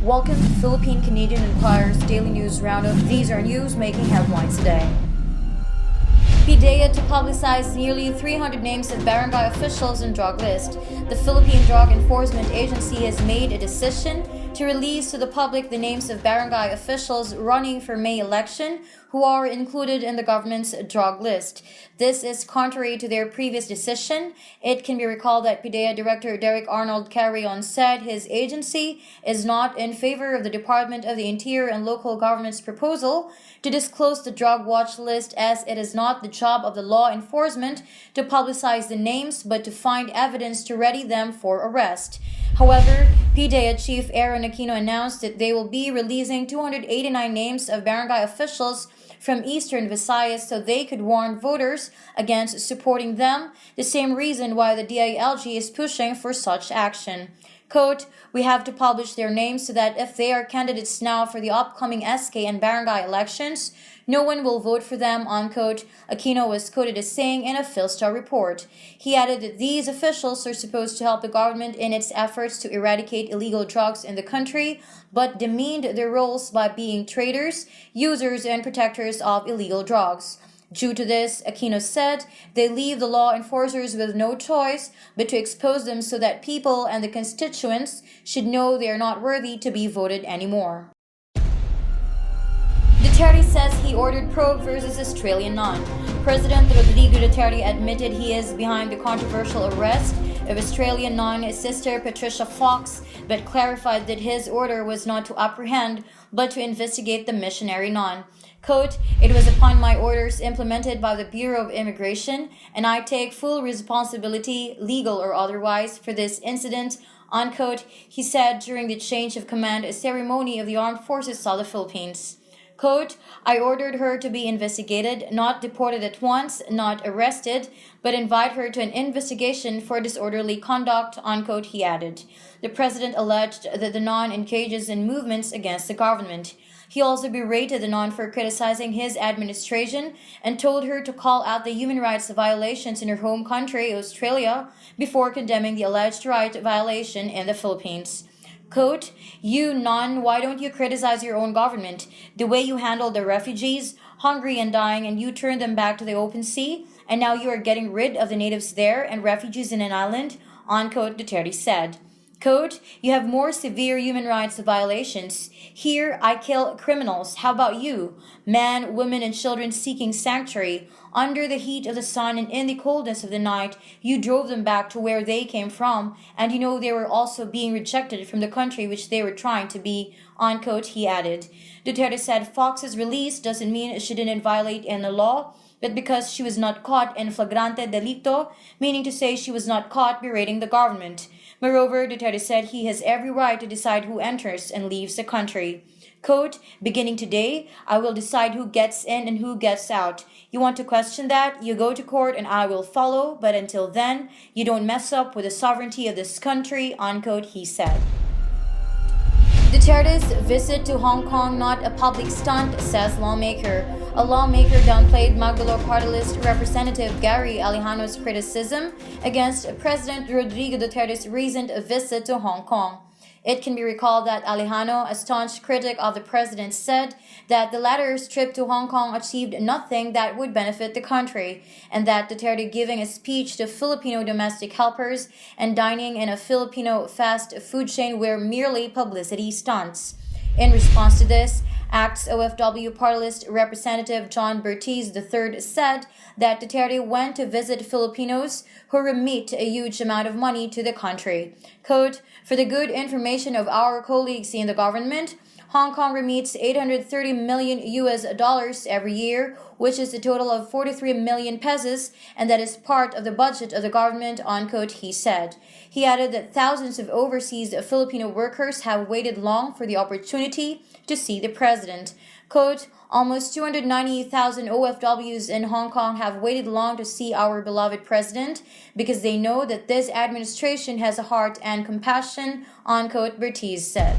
Welcome to Philippine Canadian Enquirer's Daily News Roundup. These are news making headlines today. PDEA to publicize nearly 300 names of barangay officials in drug list. The Philippine Drug Enforcement Agency has made a decision to release to the public the names of barangay officials running for May election who are included in the government's drug list. This is contrary to their previous decision. It can be recalled that PDEA Director Derek Arnold Carrion said his agency is not in favor of the Department of the Interior and local government's proposal to disclose the drug watch list, as it is not the job of the law enforcement to publicize the names but to find evidence to ready them for arrest. However, PDEA Chief Aaron Aquino announced that they will be releasing 289 names of barangay officials from Eastern Visayas so they could warn voters against supporting them, the same reason why the DILG is pushing for such action. Quote, "We have to publish their names so that if they are candidates now for the upcoming SK and barangay elections, no one will vote for them," unquote, Aquino was quoted as saying in a Philstar report. He added that these officials are supposed to help the government in its efforts to eradicate illegal drugs in the country, but demeaned their roles by being traders, users, and protectors of illegal drugs. Due to this, Aquino said, they leave the law enforcers with no choice but to expose them so that people and the constituents should know they are not worthy to be voted anymore. Duterte says he ordered probe versus Australian nun. President Rodrigo Duterte admitted he is behind the controversial arrest of Australian nun Sister Patricia Fox, but clarified that his order was not to apprehend but to investigate the missionary nun. Quote, "It was upon my orders implemented by the Bureau of Immigration, and I take full responsibility, legal or otherwise, for this incident," unquote, he said during the change of command ceremony of the Armed Forces of the Philippines. Quote, "I ordered her to be investigated, not deported at once, not arrested, but invite her to an investigation for disorderly conduct," unquote, he added. The president alleged that the nun engages in movements against the government. He also berated the nun for criticizing his administration and told her to call out the human rights violations in her home country, Australia, before condemning the alleged right violation in the Philippines. Quote, "You nun, why don't you criticize your own government? The way you handled the refugees, hungry and dying, and you turned them back to the open sea, and now you are getting rid of the natives there and refugees in an island," unquote, Duterte said. Quote, "You have more severe human rights violations. Here, I kill criminals. How about you? Men, women, and children seeking sanctuary. Under the heat of the sun and in the coldness of the night, you drove them back to where they came from, and you know they were also being rejected from the country which they were trying to be," unquote, he added. Duterte said Fox's release doesn't mean she didn't violate any law, but because she was not caught in flagrante delito, meaning to say she was not caught berating the government. Moreover, Duterte said he has every right to decide who enters and leaves the country. Quote, "Beginning today, I will decide who gets in and who gets out. You want to question that? You go to court and I will follow, but until then, you don't mess up with the sovereignty of this country," unquote, he said. Duterte's visit to Hong Kong not a public stunt, says lawmaker. A lawmaker downplayed Magdalo Party List Representative Gary Alejano's criticism against President Rodrigo Duterte's recent visit to Hong Kong. It can be recalled that Alejano, a staunch critic of the president, said that the latter's trip to Hong Kong achieved nothing that would benefit the country, and that Duterte giving a speech to Filipino domestic helpers and dining in a Filipino fast food chain were merely publicity stunts. In response to this, ACT's OFW Party List Representative John Bertiz III said that Duterte went to visit Filipinos who remit a huge amount of money to the country. Quote, "For the good information of our colleagues in the government, Hong Kong remits $830 million every year, which is a total of 43 million pesos, and that is part of the budget of the government," unquote, he said. He added that thousands of overseas Filipino workers have waited long for the opportunity to see the president. Quote, "Almost 290,000 OFWs in Hong Kong have waited long to see our beloved president because they know that this administration has a heart and compassion," unquote, Bertiz said.